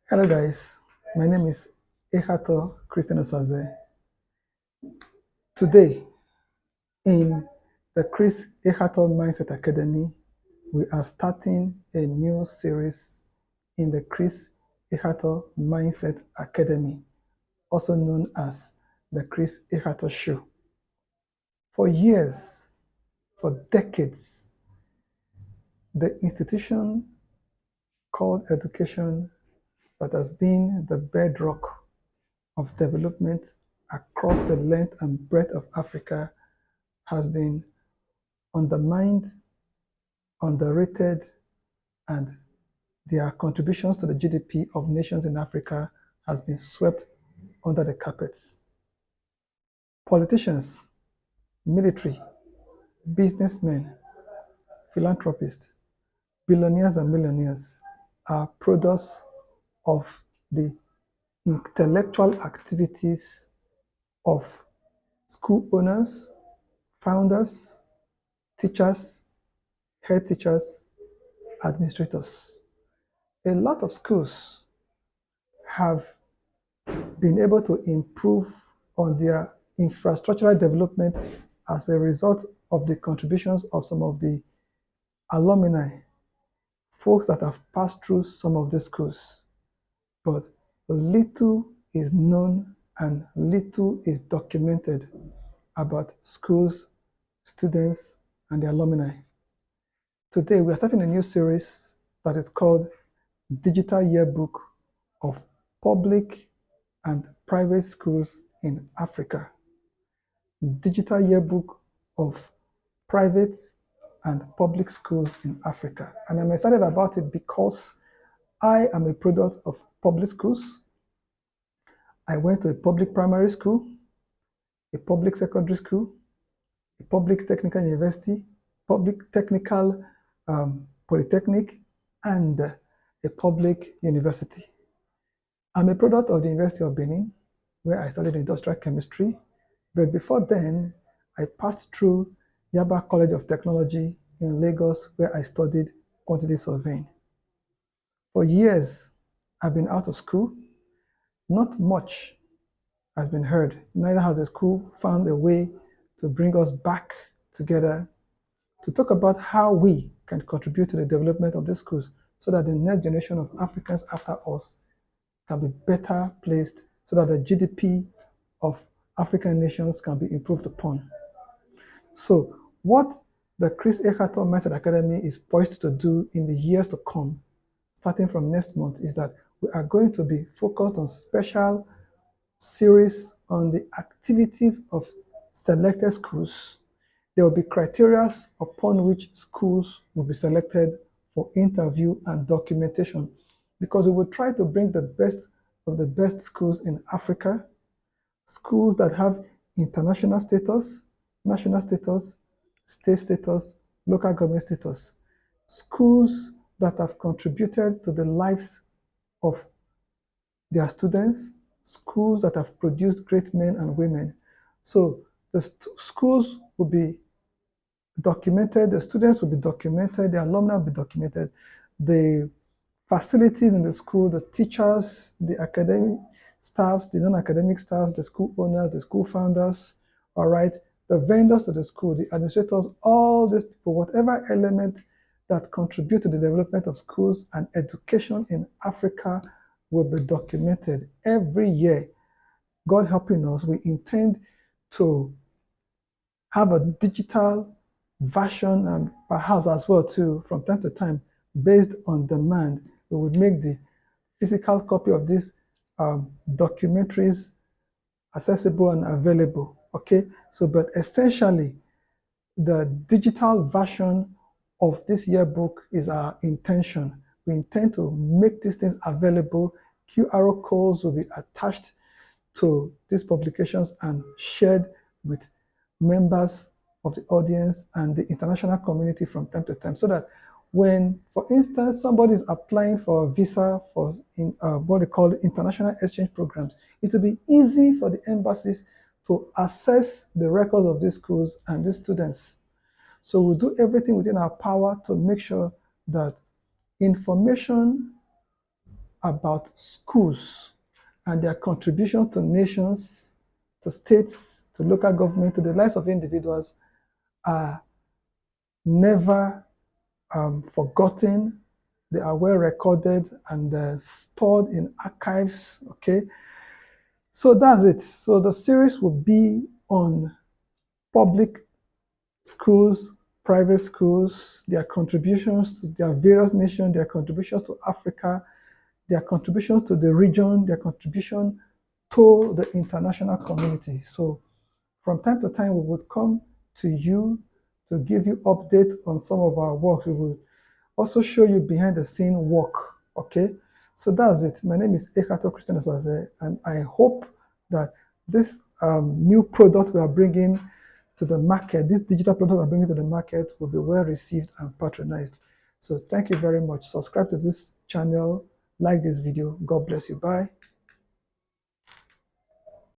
Hello guys, my name is Ekhator Christian Osazee. Today in the Chris Ekhator Mindset Academy, we are starting a new series in the Chris Ekhator Mindset Academy, also known as the Chris Ekhator Show. For years, for decades, the institution called education that has been the bedrock of development across the length and breadth of Africa has been undermined, underrated, and their contributions to the GDP of nations in Africa has been swept under the carpets. Politicians, military, businessmen, philanthropists, billionaires and millionaires are products of the intellectual activities of school owners, founders, teachers, head teachers, administrators. A lot of schools have been able to improve on their infrastructural development as a result of the contributions of some of the alumni, folks that have passed through some of the schools. But little is known and little is documented about schools, students, and the alumni. Today, we are starting a new series that is called Digital Yearbook of Public and Private Schools in Africa. Digital Yearbook of Private and Public Schools in Africa. And I'm excited about it because I am a product of public schools. I went to a public primary school, a public secondary school, a public technical university, public technical polytechnic, and a public university. I'm a product of the University of Benin, where I studied industrial chemistry. But before then, I passed through Yaba College of Technology in Lagos, where I studied quantity surveying. For years, I've been out of school. Not much has been heard. Neither has the school found a way to bring us back together to talk about how we can contribute to the development of these schools so that the next generation of Africans after us can be better placed so that the GDP of African nations can be improved upon. So what the Chris Ekhator Mindset Academy is poised to do in the years to come, starting from next month, is that we are going to be focused on special series on the activities of selected schools. There will be criteria upon which schools will be selected for interview and documentation because we will try to bring the best of the best schools in Africa, schools that have international status, national status, state status, local government status, schools that have contributed to the lives of their students, schools that have produced great men and women. So the schools will be documented, the students will be documented, the alumni will be documented, the facilities in the school, the teachers, the academic staffs, the non-academic staffs, the school owners, the school founders, all right, the vendors to the school, the administrators, all these people, whatever element that contribute to the development of schools and education in Africa will be documented every year. God helping us, we intend to have a digital version and perhaps as well too from time to time based on demand. We would make the physical copy of these documentaries accessible and available. Okay, so but essentially the digital version of this yearbook is our intention. We intend to make these things available. QR codes will be attached to these publications and shared with members of the audience and the international community from time to time so that when, for instance, somebody is applying for a visa for what they call international exchange programs, it will be easy for the embassies to access the records of these schools and these students. So we'll do everything within our power to make sure that information about schools and their contribution to nations, to states, to local government, to the lives of individuals are never forgotten. They are well recorded and stored in archives. Okay, so that's it. So the series will be on public schools, private schools, their contributions to their various nations, their contributions to Africa, their contributions to the region, their contribution to the international community. So from time to time, we would come to you to give you update on some of our work. We will also show you behind the scene work. Okay, so that's it. My name is Ekhator Osazee, and I hope that this new product we are bringing to the market, this digital product we're bringing to the market, will be well received and patronized. So thank you very much. Subscribe to this channel, like this video. God bless you. Bye.